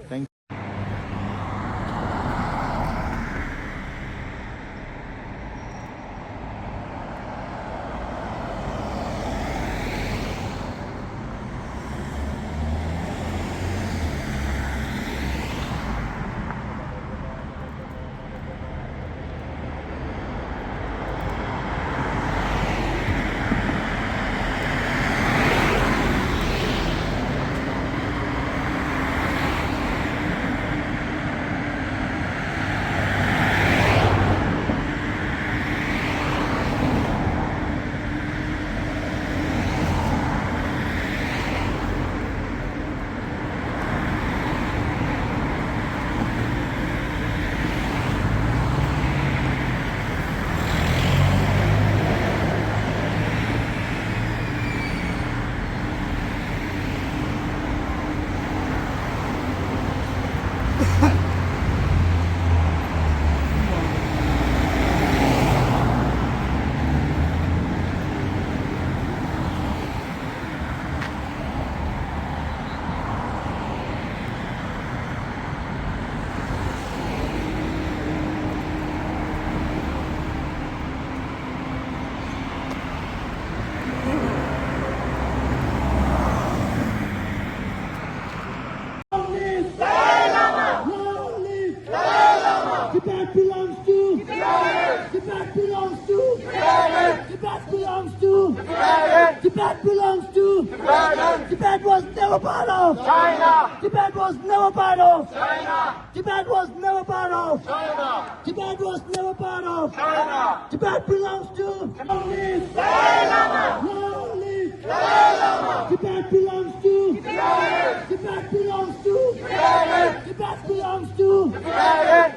Thank Tibet belongs to Tibet belongs to Tibet belongs to Tibet belongs to Tibet was never part of China. Tibet was never part of China. Tibet was never part of China. Tibet was never part of China. Tibet belongs to Tibet belongs to Tibet belongs to Tibet belongs to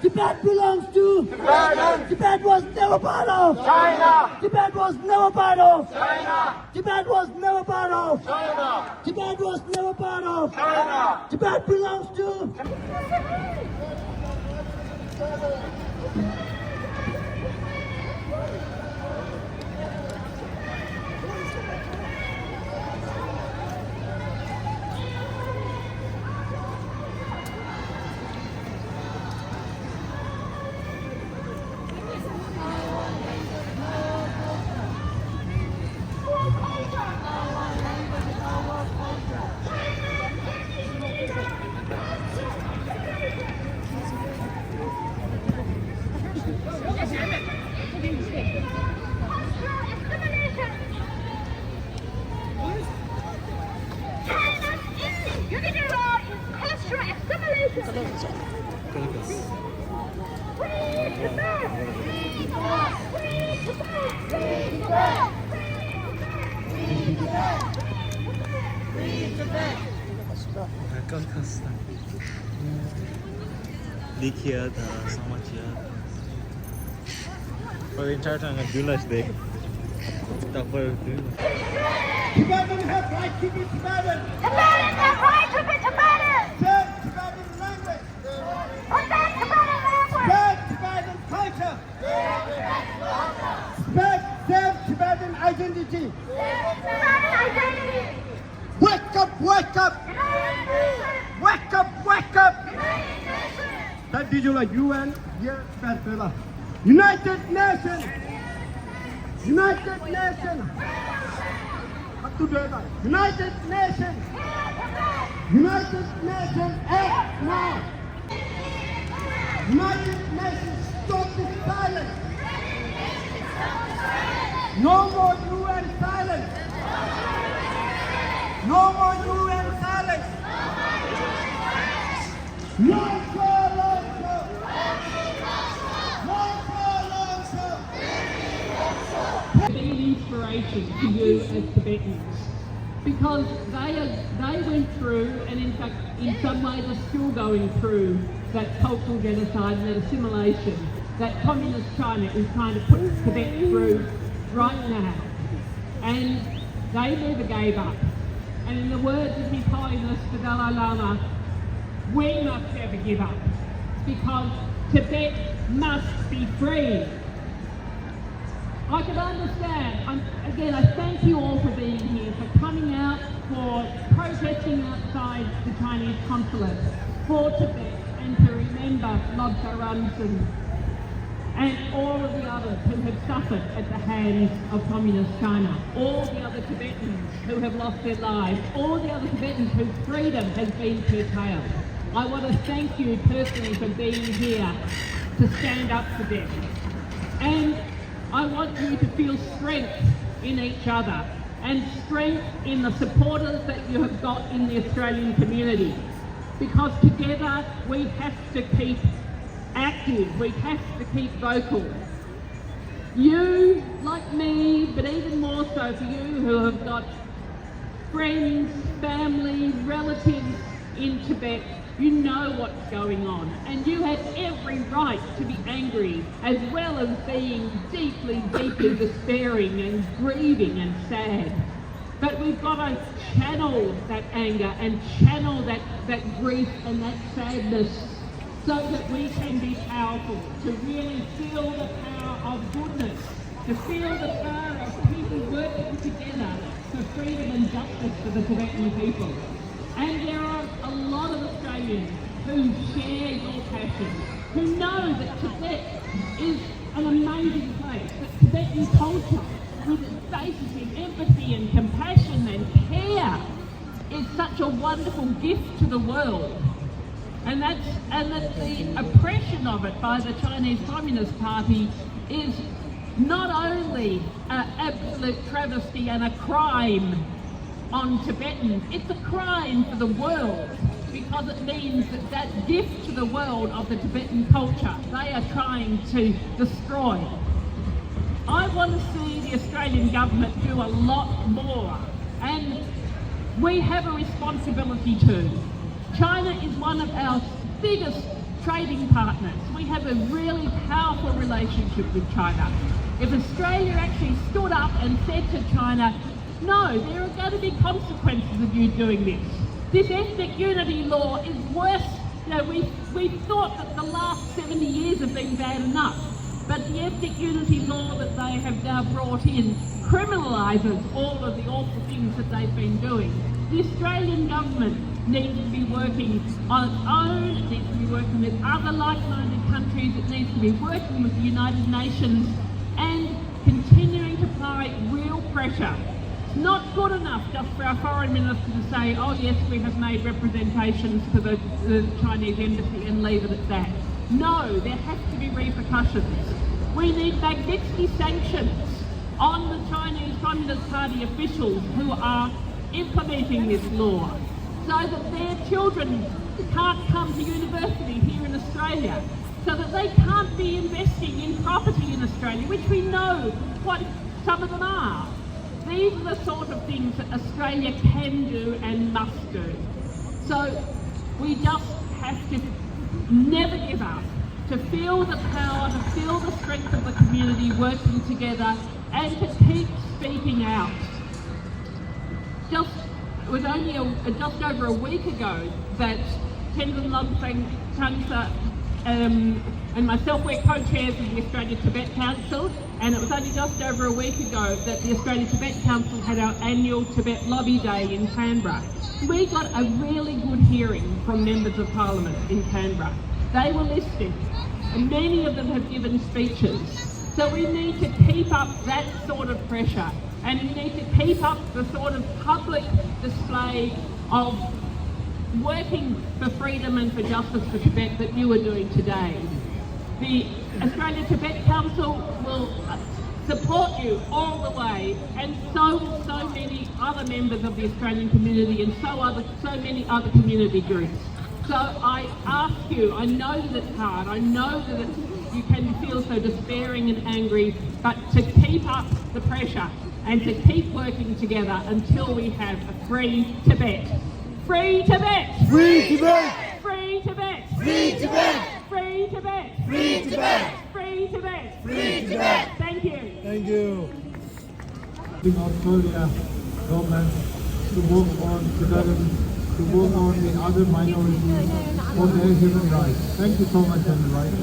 Tibet belongs to Tibet was never part of China. Tibet was never part of China. Tibet was never part of China. Tibet was never part of China. Tibet belongs to कल खस्ता देखिए था समझिए पर entire time I do less day tak perlu Tibetans have right to be Tibetan. Tibetans have right to be Tibetan. Serve Tibetan language. Protect Tibetan language. Serve Tibetan culture. Serve Tibetan identity. Tibetan identity. Wake up, wake up. Wake up, wake up. That did you like UN? Yeah, bad fella. United Nations. United Nations. Up to date. United Nations. United Nations act now. United Nations stop this silence. No more UN silence. No more UN silence. Long show, long show. Long show, long show. Be an inspiration to you as Tibetans. because they went through, and in fact in some ways are still going through, that cultural genocide and that assimilation that Communist China is trying to put Tibet through right now. And they never gave up. And in the words of His Holiness the Dalai Lama, we must never give up, because Tibet must be free. I can understand, again, I thank you all for being here, for coming out, for protesting outside the Chinese consulate for Tibet, and to remember lobga, Rangzan, and all of the others who have suffered at the hands of Communist China, all the other Tibetans who have lost their lives, all the other Tibetans whose freedom has been curtailed. I want to thank you personally for being here to stand up for them. And I want you to feel strength in each other and strength in the supporters that you have got in the Australian community, because together we have to keep active, we have to keep vocal. You, like me, but even more so for you who have got friends, family, relatives in Tibet, you know what's going on, and you have every right to be angry, as well as being deeply, deeply despairing and grieving and sad. But we've got to channel that anger and channel that grief and that sadness, so that we can be powerful, to really feel the power of goodness, to feel the power of people working together for freedom and justice for the Tibetan people. And there are a lot of Australians who share your passion, who know that Tibet is an amazing place, that Tibetan culture, with its basis in empathy and compassion and care, is such a wonderful gift to the world. And that the oppression of it by the Chinese Communist Party is not only an absolute travesty and a crime on Tibetans, it's a crime for the world, because it means that gift to the world of the Tibetan culture they are trying to destroy. I want to see the Australian government do a lot more, and we have a responsibility too. China is one of our biggest trading partners. We have a really powerful relationship with China. If Australia actually stood up and said to China, no, there are going to be consequences of you doing this. This ethnic unity law is worse. You know, we thought that the last 70 years have been bad enough, but the ethnic unity law that they have now brought in criminalises all of the awful things that they've been doing. The Australian government needs to be working on its own, it needs to be working with other like-minded countries, it needs to be working with the United Nations and continuing to apply real pressure. It's not good enough just for our foreign minister to say, oh yes, we have made representations to the Chinese embassy and leave it at that. No, there has to be repercussions. We need Magnitsky sanctions on the Chinese Communist Party officials who are implementing this law, so that their children can't come to university here in Australia, so that they can't be investing in property in Australia, which we know what some of them are. These are the sort of things that Australia can do and must do. So we just have to never give up, to feel the power, to feel the strength of the community working together, and to keep speaking out. It was only just over a week ago that Tenzin Lobsang Changsa and myself were co-chairs of the Australia-Tibet Council, and it was only just over a week ago that the Australia-Tibet Council had our annual Tibet Lobby Day in Canberra. We got a really good hearing from members of Parliament in Canberra. They were listening, and many of them have given speeches. So we need to keep up that sort of pressure, and we need to keep up the sort of public display of working for freedom and for justice for Tibet that you are doing today. The Australia-Tibet Council will support you all the way, and so will so many other members of the Australian community and so many other community groups. So I ask you, I know that it's hard, I know that you can feel so despairing and angry, but to keep up the pressure, and to keep working together until we have a free Tibet. Free Tibet! Free Tibet! Free Tibet! Free Tibet! Free Tibet! Free Tibet! Free Tibet! Free Tibet! Thank you. Thank you. In Australia government to work on Tibetan, to work on the other minorities for their human rights. Thank you so much, and right.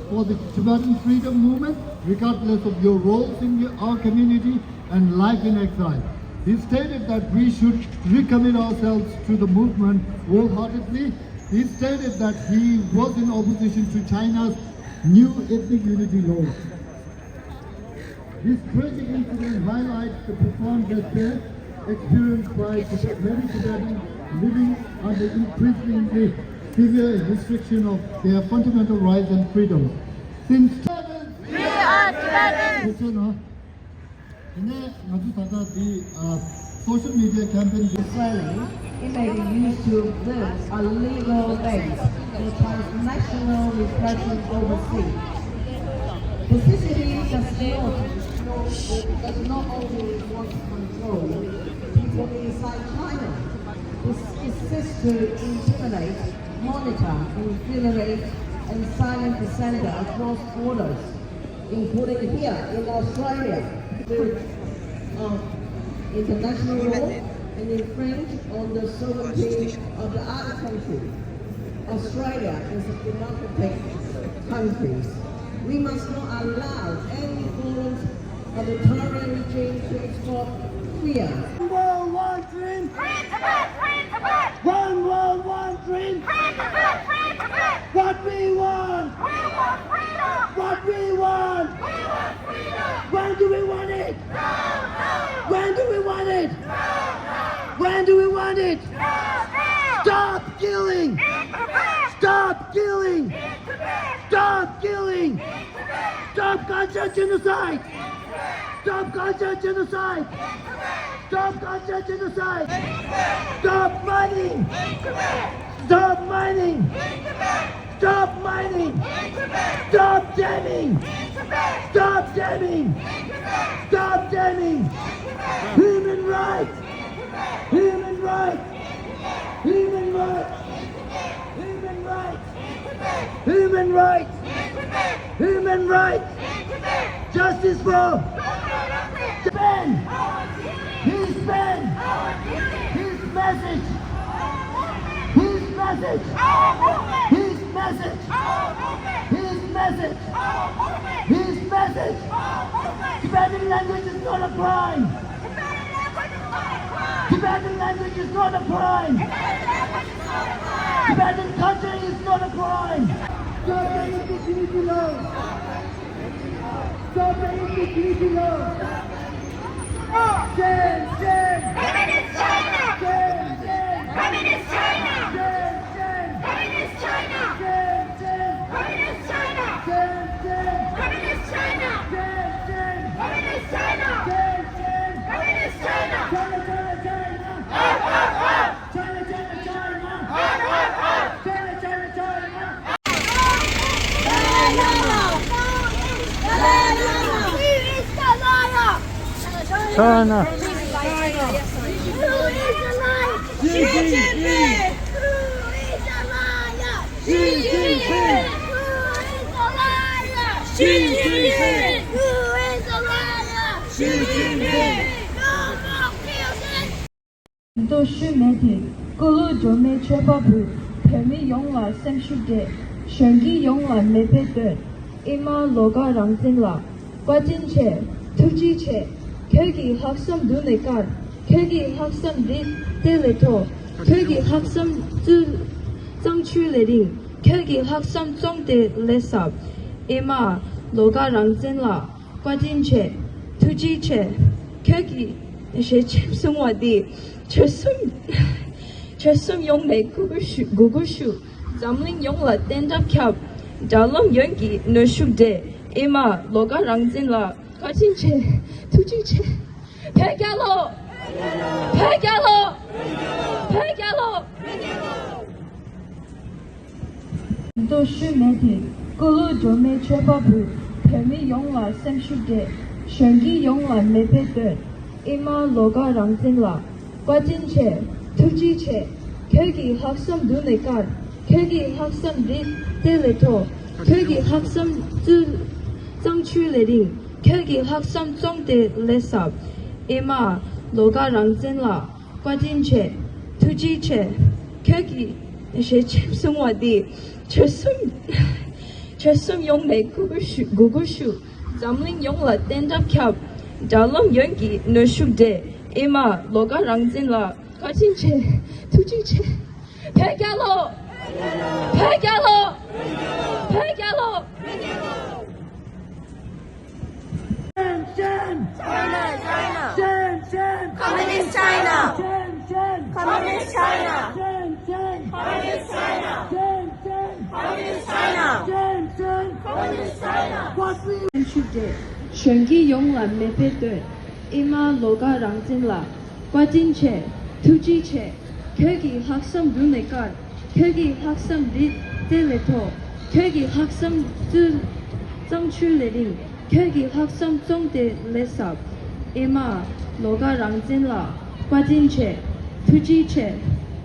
For the Tibetan freedom movement, regardless of your roles in our community and life in exile. He stated that we should recommit ourselves to the movement wholeheartedly. He stated that he was in opposition to China's new ethnic unity laws. This tragic incident highlights the profound despair experienced by many Tibetans living under increasingly severe restriction of their fundamental rights and freedoms. Since We are Tibetans! the social media campaign it may be used to live a legal base in transnational repression overseas. The CCP does not only want to control people inside China. It exists to intimidate, monitor, infiltrate, and silence the sender across borders, including here in Australia. Of international law and infringe on the sovereignty of the other country. Australia is a democratic country. We must not allow any form of authoritarian regime to export fear. One world, one dream. Free Tibet! Free Tibet! One world, one dream. Free Tibet! Free Tibet! What we want. We want freedom! What we want. We want freedom! When do we want it? No! No! When do we want it? No! No! When do we want it? No! No! Stop killing. In Tibet! Stop killing. In Tibet! Stop killing. In Tibet! Stop culture genocide. Stop culture genocide. Stop culture genocide. Stop mining. Stop mining. Stop mining. Stop jamming. Stop jamming. Stop jamming. Human rights. Human rights. Human rights. Human rights. Human rights. Human rights. Justice for Ben. His Ben. His message. His message. His message. His message. His message. Tibetan language is not a crime. Tibetan language is not a crime. Tibetan culture is not a crime. Stop the indignity law. Stop the indignity law. Jen. Communist China! Jen. Communist China! Jen. Communist China! Jen. Communist China! Jen. Communist China! Jen. Communist China! Jen. Communist China! China. China. Who is the liar? Xi Jinping! Who is the liar? Xi Jinping! Who is the liar? Xi Jinping! Who is the liar? Xi Jinping! No more killing! 都是媒体，各路做媒确保不，片面用来审视的，选举用来没配对，一马lobga Rangzan啦，关键切，突击切。kelgi haksam dunekar, kelgi haksam deleto, kelgi haksam zangchuleding, kelgi haksam zongde lesab, ema lobga Rangzan la, kwadinche, tujiche, kelgi she chepsumwadi, chesum yong me gugushu, zamling yong la tenda kyab, dalom yongi no shubde, ema lobga Rangzan la, kwadinche. 투지체 백야로都是媒体，咕噜准备缺乏不，偏米用了三十的，选举用了没配对，伊玛罗嘎让进了，关键切，突击切，kelgi haksam dunekar, kelgi haksam deleto, kelgi haksam zangchu leding, kelgi haksam zong de lesab, ima loga rangzen la, guajin che, tuji che, kelgi she chepsum wadi, chesum yong me gugushu, zamling yong la tenda kyab, dalom yongi no shubde, ima loga rangzen la, guajin che, tuji che, pegalo, pegalo, pegalo. China, China. Communist China. Communist China. Communist China. Communist China. Communist China. What we 去的，选举用了没配对，伊玛罗嘎让进了，关键切，突击切，kelgi haksam dunekar, kelgi haksam deleto, kelgi haksam zangchu leding, kelgi haksam zong de lesab, ima loga让进了，关键切，突击切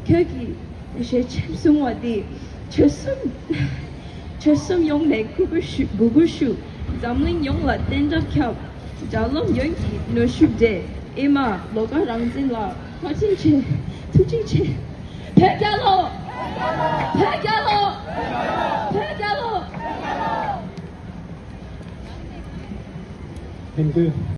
，kelgi she chepsum wadi, chesum yong me gugushu. Zamling yong la tenda kyab, dalom yongi no shubde, ima loga rangzin la, kwachin che, tuji che, pegalo, pegalo, pegalo. Thank you.